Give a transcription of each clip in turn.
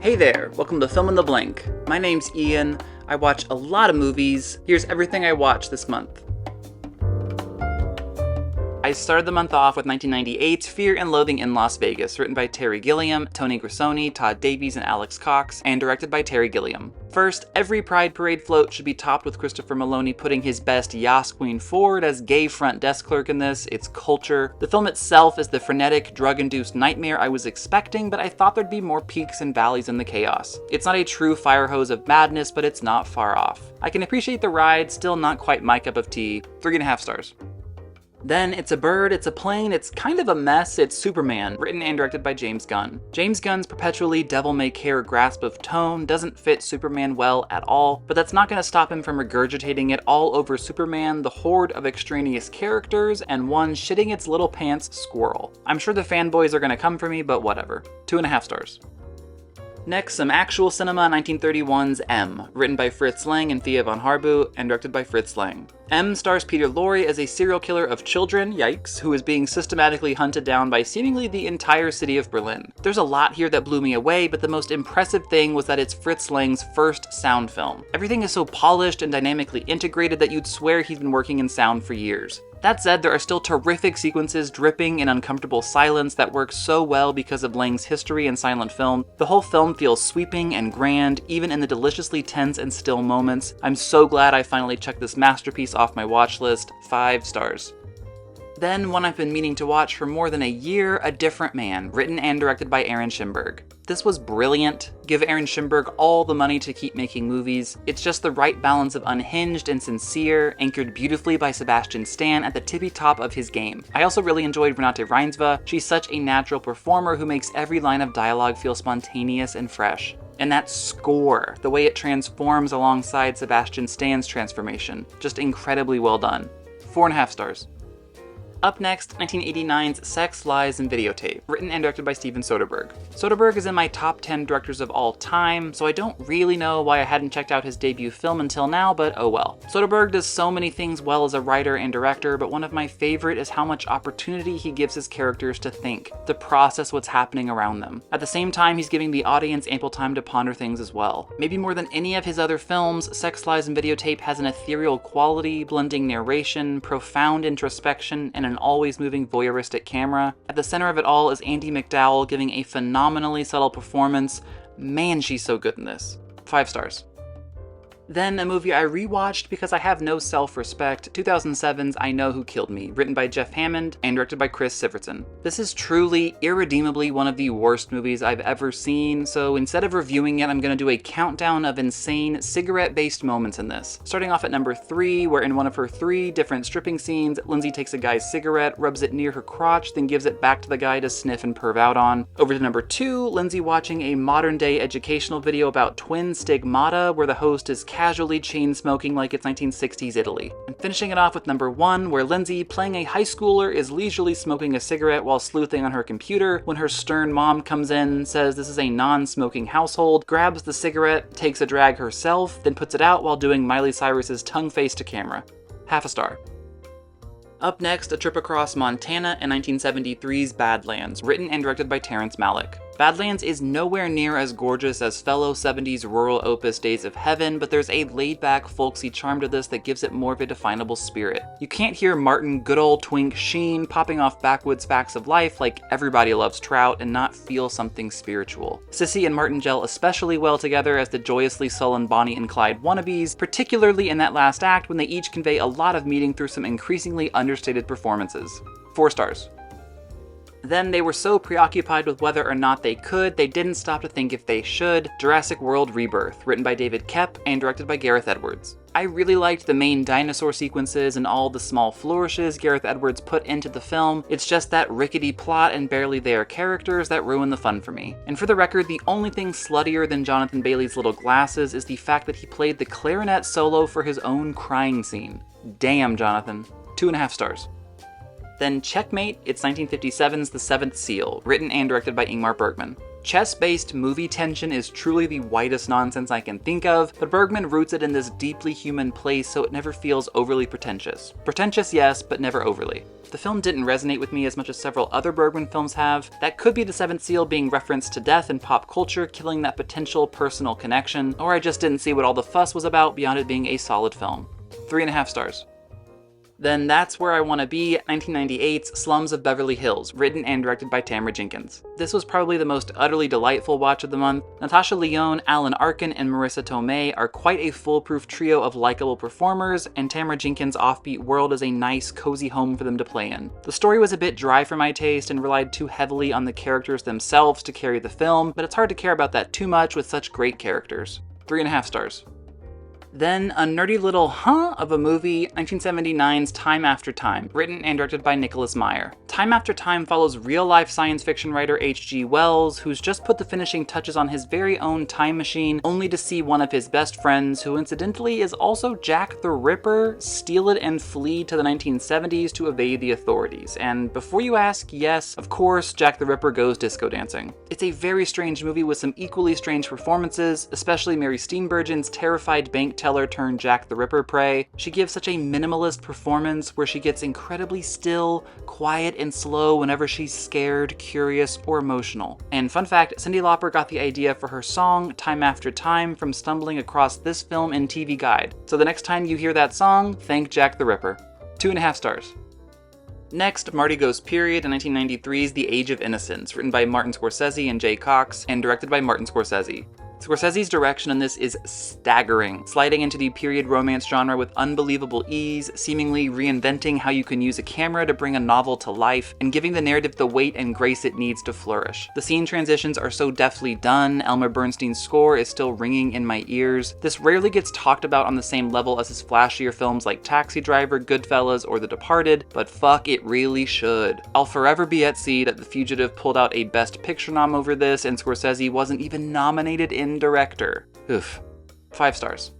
Hey there, welcome to Film in the Blank. My name's Ian, I watch a lot of movies. Here's everything I watched this month. I started the month off with 1998's Fear and Loathing in Las Vegas, written by Terry Gilliam, Tony Grisoni, Todd Davies, and Alex Cox, and directed by Terry Gilliam. First, every Pride Parade float should be topped with Christopher Maloney putting his best Yas Queen forward as gay front desk clerk in this. It's culture. The film itself is the frenetic, drug-induced nightmare I was expecting, but I thought there'd be more peaks and valleys in the chaos. It's not a true fire hose of madness, but it's not far off. I can appreciate the ride, still not quite my cup of tea. 3.5 stars. Then, It's a Bird, It's a Plane, it's kind of a mess, it's Superman, written and directed by James Gunn. James Gunn's perpetually devil-may-care grasp of tone doesn't fit Superman well at all, but that's not going to stop him from regurgitating it all over Superman, the horde of extraneous characters, and one shitting its little pants squirrel. I'm sure the fanboys are going to come for me, but whatever. 2.5 stars. Next, some actual cinema, 1931's M, written by Fritz Lang and Thea von Harbu, and directed by Fritz Lang. M stars Peter Lorre as a serial killer of children, yikes, who is being systematically hunted down by seemingly the entire city of Berlin. There's a lot here that blew me away, but the most impressive thing was that it's Fritz Lang's first sound film. Everything is so polished and dynamically integrated that you'd swear he's been working in sound for years. That said, there are still terrific sequences dripping in uncomfortable silence that work so well because of Lang's history in silent film. The whole film feels sweeping and grand, even in the deliciously tense and still moments. I'm so glad I finally checked this masterpiece off my watch list. 5 stars. Then, one I've been meaning to watch for more than a year, A Different Man, written and directed by Aaron Schimberg. This was brilliant. Give Aaron Schimberg all the money to keep making movies. It's just the right balance of unhinged and sincere, anchored beautifully by Sebastian Stan at the tippy top of his game. I also really enjoyed Renate Reinsve. She's such a natural performer who makes every line of dialogue feel spontaneous and fresh. And that score, the way it transforms alongside Sebastian Stan's transformation, just incredibly well done. 4.5 stars. Up next, 1989's Sex, Lies, and Videotape, written and directed by Steven Soderbergh. Soderbergh is in my top 10 directors of all time, so I don't really know why I hadn't checked out his debut film until now, but oh well. Soderbergh does so many things well as a writer and director, but one of my favorite is how much opportunity he gives his characters to think, to process what's happening around them. At the same time, he's giving the audience ample time to ponder things as well. Maybe more than any of his other films, Sex, Lies, and Videotape has an ethereal quality, blending narration, profound introspection, and an always moving voyeuristic camera. At the center of it all is Andie MacDowell giving a phenomenally subtle performance. Man, she's so good in this. 5 stars. Then a movie I rewatched because I have no self-respect, 2007's I Know Who Killed Me, written by Jeff Hammond and directed by Chris Sivertson. This is truly, irredeemably one of the worst movies I've ever seen, so instead of reviewing it, I'm gonna do a countdown of insane cigarette-based moments in this. Starting off at number 3, where in one of her 3 different stripping scenes, Lindsay takes a guy's cigarette, rubs it near her crotch, then gives it back to the guy to sniff and perv out on. Over to number 2, Lindsay watching a modern-day educational video about twin stigmata, where the host is casually chain-smoking like it's 1960s Italy. And finishing it off with number 1, where Lindsay, playing a high schooler, is leisurely smoking a cigarette while sleuthing on her computer when her stern mom comes in, says this is a non-smoking household, grabs the cigarette, takes a drag herself, then puts it out while doing Miley Cyrus's tongue face to camera. 0.5 star. Up next, A Trip Across Montana and 1973's Badlands, written and directed by Terrence Malick. Badlands is nowhere near as gorgeous as fellow 70s rural opus Days of Heaven, but there's a laid-back, folksy charm to this that gives it more of a definable spirit. You can't hear Martin good old twink Sheen popping off backwoods facts of life like Everybody Loves Trout and not feel something spiritual. Sissy and Martin gel especially well together as the joyously sullen Bonnie and Clyde wannabes, particularly in that last act when they each convey a lot of meaning through some increasingly understated performances. 4 stars. Then they were so preoccupied with whether or not they could, they didn't stop to think if they should. Jurassic World Rebirth, written by David Koepp and directed by Gareth Edwards. I really liked the main dinosaur sequences and all the small flourishes Gareth Edwards put into the film. It's just that rickety plot and barely there characters that ruin the fun for me. And for the record, the only thing sluttier than Jonathan Bailey's little glasses is the fact that he played the clarinet solo for his own crying scene. Damn, Jonathan. 2.5 stars. Then Checkmate, it's 1957's The Seventh Seal, written and directed by Ingmar Bergman. Chess-based movie tension is truly the whitest nonsense I can think of, but Bergman roots it in this deeply human place so it never feels overly pretentious. Pretentious, yes, but never overly. The film didn't resonate with me as much as several other Bergman films have. That could be The Seventh Seal being referenced to death in pop culture, killing that potential personal connection, or I just didn't see what all the fuss was about beyond it being a solid film. 3.5 stars. Then That's Where I Wanna Be, 1998's Slums of Beverly Hills, written and directed by Tamara Jenkins. This was probably the most utterly delightful watch of the month. Natasha Lyonne, Alan Arkin, and Marissa Tomei are quite a foolproof trio of likable performers, and Tamara Jenkins' offbeat world is a nice, cozy home for them to play in. The story was a bit dry for my taste and relied too heavily on the characters themselves to carry the film, but it's hard to care about that too much with such great characters. 3.5 stars. Then a nerdy little of a movie, 1979's Time After Time, written and directed by Nicholas Meyer. Time After Time follows real-life science fiction writer H.G. Wells, who's just put the finishing touches on his very own time machine, only to see one of his best friends, who incidentally is also Jack the Ripper, steal it and flee to the 1970s to evade the authorities. And before you ask, yes, of course, Jack the Ripper goes disco dancing. It's a very strange movie with some equally strange performances, especially Mary Steenburgen's terrified bank teller turned Jack the Ripper prey. She gives such a minimalist performance where she gets incredibly still, quiet, and slow whenever she's scared, curious, or emotional. And fun fact, Cyndi Lauper got the idea for her song, Time After Time, from stumbling across this film and TV guide. So the next time you hear that song, thank Jack the Ripper. 2.5 stars. Next, Marty Goes Period in 1993's The Age of Innocence, written by Martin Scorsese and Jay Cox, and directed by Martin Scorsese. Scorsese's direction in this is staggering, sliding into the period romance genre with unbelievable ease, seemingly reinventing how you can use a camera to bring a novel to life, and giving the narrative the weight and grace it needs to flourish. The scene transitions are so deftly done, Elmer Bernstein's score is still ringing in my ears. This rarely gets talked about on the same level as his flashier films like Taxi Driver, Goodfellas, or The Departed, but fuck, it really should. I'll forever be at sea that The Fugitive pulled out a Best Picture nom over this, and Scorsese wasn't even nominated in director. Oof. 5 stars.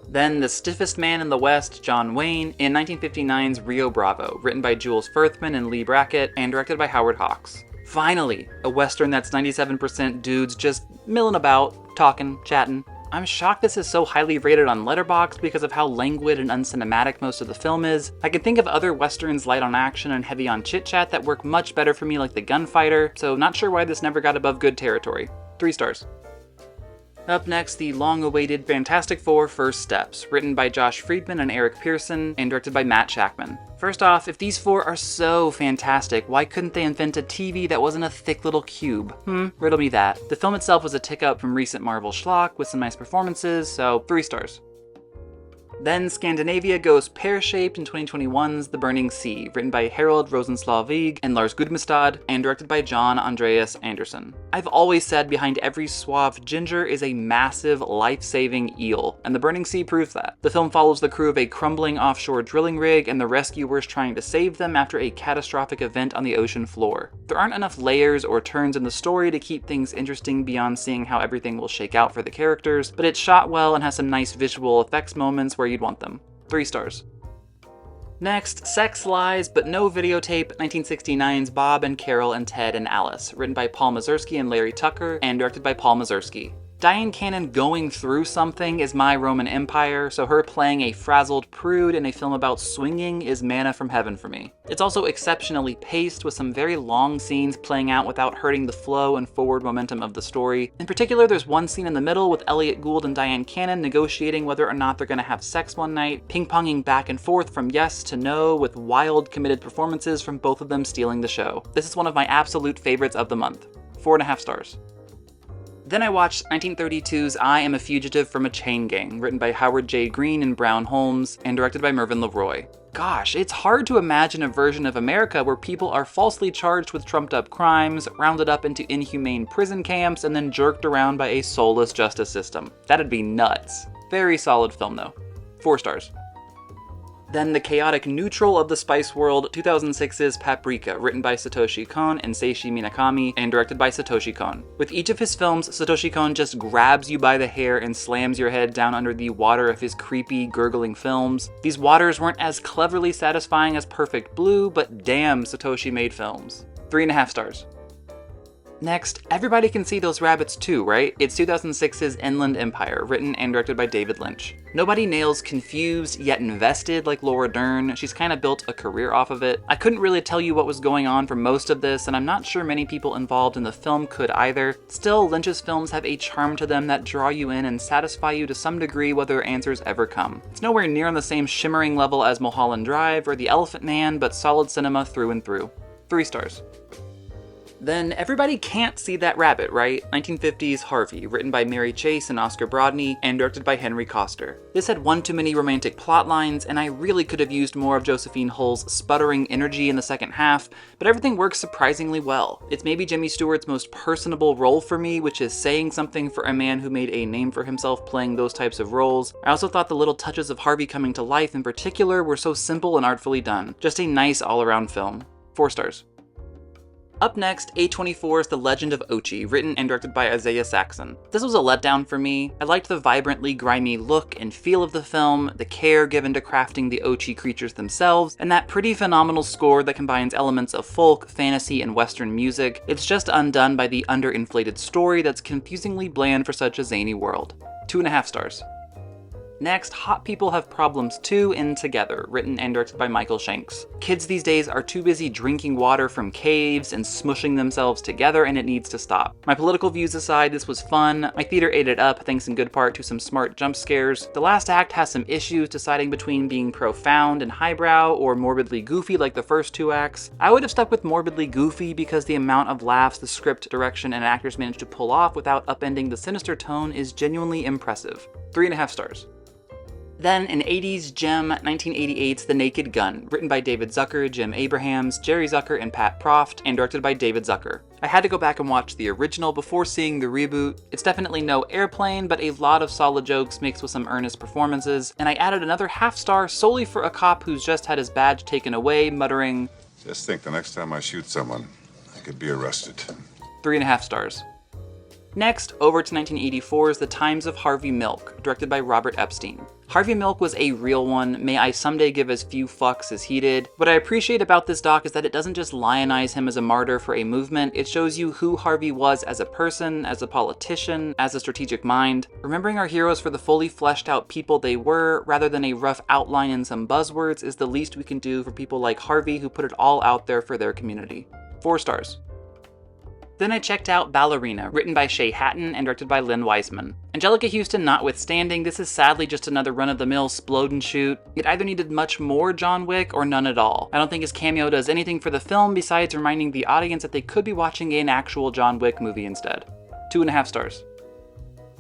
Then The Stiffest Man in the West, John Wayne, in 1959's Rio Bravo, written by Jules Firthman and Lee Brackett, and directed by Howard Hawks. Finally, a western that's 97% dudes just milling about, talking, chatting. I'm shocked this is so highly rated on Letterboxd because of how languid and uncinematic most of the film is. I can think of other westerns light on action and heavy on chit-chat that work much better for me, like The Gunfighter, so not sure why this never got above good territory. 3 stars. Up next, the long-awaited Fantastic Four First Steps, written by Josh Friedman and Eric Pearson, and directed by Matt Shackman. First off, if these four are so fantastic, why couldn't they invent a TV that wasn't a thick little cube? Riddle me that. The film itself was a tick-up from recent Marvel schlock, with some nice performances, so 3 stars. Then Scandinavia goes pear-shaped in 2021's The Burning Sea, written by Harold Rosenslaw-Vig and Lars Gudmestad, and directed by John Andreas Anderson. I've always said behind every suave ginger is a massive, life-saving eel, and The Burning Sea proves that. The film follows the crew of a crumbling offshore drilling rig and the rescuers trying to save them after a catastrophic event on the ocean floor. There aren't enough layers or turns in the story to keep things interesting beyond seeing how everything will shake out for the characters, but it's shot well and has some nice visual effects moments where you'd want them. 3 stars. Next, Sex, Lies, But No Videotape, 1969's Bob and Carol and Ted and Alice, written by Paul Mazursky and Larry Tucker, and directed by Paul Mazursky. Diane Cannon going through something is my Roman Empire, so her playing a frazzled prude in a film about swinging is manna from heaven for me. It's also exceptionally paced, with some very long scenes playing out without hurting the flow and forward momentum of the story. In particular, there's one scene in the middle with Elliot Gould and Diane Cannon negotiating whether or not they're gonna have sex one night, ping-ponging back and forth from yes to no, with wild, committed performances from both of them stealing the show. This is one of my absolute favorites of the month. 4.5 stars. Then I watched 1932's I Am a Fugitive from a Chain Gang, written by Howard J. Green and Brown Holmes, and directed by Mervyn LeRoy. Gosh, it's hard to imagine a version of America where people are falsely charged with trumped-up crimes, rounded up into inhumane prison camps, and then jerked around by a soulless justice system. That'd be nuts. Very solid film, though. 4 stars. Then the chaotic neutral of the spice world, 2006's Paprika, written by Satoshi Kon and Seishi Minakami, and directed by Satoshi Kon. With each of his films, Satoshi Kon just grabs you by the hair and slams your head down under the water of his creepy, gurgling films. These waters weren't as cleverly satisfying as Perfect Blue, but damn, Satoshi made films. 3.5 stars. Next, everybody can see those rabbits too, right? It's 2006's Inland Empire, written and directed by David Lynch. Nobody nails confused yet invested like Laura Dern. She's kind of built a career off of it. I couldn't really tell you what was going on for most of this, and I'm not sure many people involved in the film could either. Still, Lynch's films have a charm to them that draw you in and satisfy you to some degree whether answers ever come. It's nowhere near on the same shimmering level as Mulholland Drive or The Elephant Man, but solid cinema through and through. 3 stars. Then everybody can't see that rabbit, right? 1950s Harvey, written by Mary Chase and Oscar Brodney, and directed by Henry Koster. This had one too many romantic plot lines, and I really could have used more of Josephine Hull's sputtering energy in the second half, but everything works surprisingly well. It's maybe Jimmy Stewart's most personable role for me, which is saying something for a man who made a name for himself playing those types of roles. I also thought the little touches of Harvey coming to life in particular were so simple and artfully done. Just a nice all-around film. 4 stars. Up next, A24's The Legend of Ochi, written and directed by Isaiah Saxon. This was a letdown for me. I liked the vibrantly grimy look and feel of the film, the care given to crafting the Ochi creatures themselves, and that pretty phenomenal score that combines elements of folk, fantasy, and Western music. It's just undone by the underinflated story that's confusingly bland for such a zany world. 2.5 stars. Next, Hot People Have Problems Too in Together, written and directed by Michael Shanks. Kids these days are too busy drinking water from caves and smushing themselves together, and it needs to stop. My political views aside, this was fun. My theater ate it up, thanks in good part to some smart jump scares. The last act has some issues deciding between being profound and highbrow or morbidly goofy like the first 2 acts. I would have stuck with morbidly goofy because the amount of laughs the script, direction, and actors managed to pull off without upending the sinister tone is genuinely impressive. 3.5 stars. Then, an 80s gem, 1988's The Naked Gun, written by David Zucker, Jim Abrahams, Jerry Zucker, and Pat Proft, and directed by David Zucker. I had to go back and watch the original before seeing the reboot. It's definitely no airplane, but a lot of solid jokes mixed with some earnest performances, and I added another half star solely for a cop who's just had his badge taken away, muttering, "Just think, the next time I shoot someone, I could be arrested." 3.5 stars. Next, over to 1984's The Times of Harvey Milk, directed by Robert Epstein. Harvey Milk was a real one. May I someday give as few fucks as he did. What I appreciate about this doc is that it doesn't just lionize him as a martyr for a movement, it shows you who Harvey was as a person, as a politician, as a strategic mind. Remembering our heroes for the fully fleshed out people they were, rather than a rough outline and some buzzwords, is the least we can do for people like Harvey who put it all out there for their community. 4 stars. Then I checked out Ballerina, written by Shay Hatton and directed by Lynn Weisman. Angelica Houston notwithstanding, this is sadly just another run-of-the-mill splode and shoot. It either needed much more John Wick or none at all. I don't think his cameo does anything for the film besides reminding the audience that they could be watching an actual John Wick movie instead. 2.5 stars.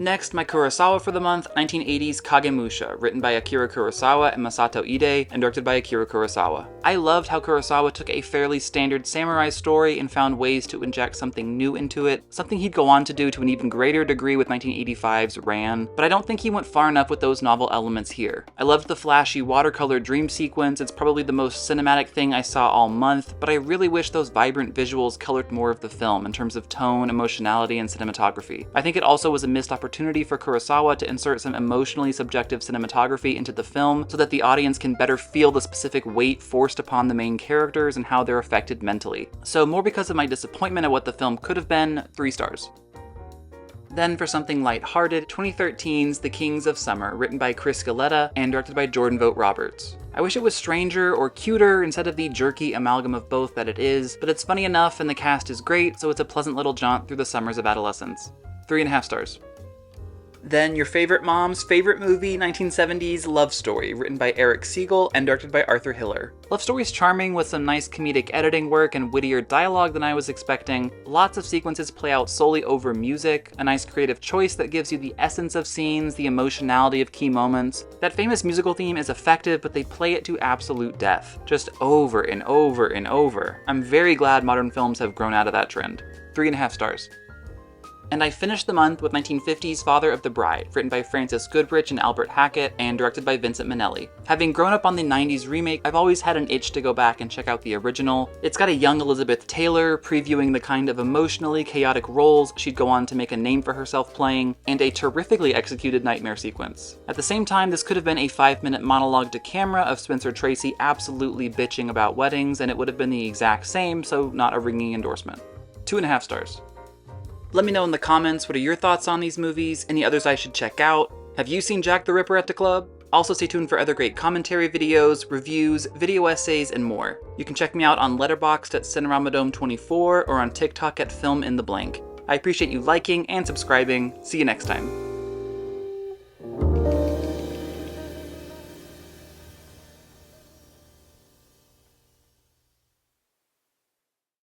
Next, my Kurosawa for the month, 1980's Kagemusha, written by Akira Kurosawa and Masato Ide, and directed by Akira Kurosawa. I loved how Kurosawa took a fairly standard samurai story and found ways to inject something new into it, something he'd go on to do to an even greater degree with 1985's Ran, but I don't think he went far enough with those novel elements here. I loved the flashy watercolor dream sequence. It's probably the most cinematic thing I saw all month, but I really wish those vibrant visuals colored more of the film in terms of tone, emotionality, and cinematography. I think it also was a missed opportunity for Kurosawa to insert some emotionally subjective cinematography into the film so that the audience can better feel the specific weight forced upon the main characters and how they're affected mentally. So more because of my disappointment at what the film could have been, 3 stars. Then for something lighthearted, 2013's The Kings of Summer, written by Chris Scaletta and directed by Jordan Vogt Roberts. I wish it was stranger or cuter instead of the jerky amalgam of both that it is, but it's funny enough and the cast is great, so it's a pleasant little jaunt through the summers of adolescence. 3.5 stars. Then your favorite mom's favorite movie, 1970's Love Story, written by Eric Siegel and directed by Arthur Hiller. Love Story's charming with some nice comedic editing work and wittier dialogue than I was expecting. Lots of sequences play out solely over music, a nice creative choice that gives you the essence of scenes, the emotionality of key moments. That famous musical theme is effective, but they play it to absolute death, just over and over and over. I'm very glad modern films have grown out of that trend. 3.5 stars. And I finished the month with 1950's Father of the Bride, written by Francis Goodrich and Albert Hackett, and directed by Vincent Minnelli. Having grown up on the 90s remake, I've always had an itch to go back and check out the original. It's got a young Elizabeth Taylor previewing the kind of emotionally chaotic roles she'd go on to make a name for herself playing, and a terrifically executed nightmare sequence. At the same time, this could have been a 5-minute monologue to camera of Spencer Tracy absolutely bitching about weddings, and it would have been the exact same, so not a ringing endorsement. 2.5 stars. Let me know in the comments what are your thoughts on these movies, any others I should check out. Have you seen Jack the Ripper at the club? Also stay tuned for other great commentary videos, reviews, video essays, and more. You can check me out on Letterboxd at Cineramadome24 or on TikTok at Film in the Blank. I appreciate you liking and subscribing. See you next time.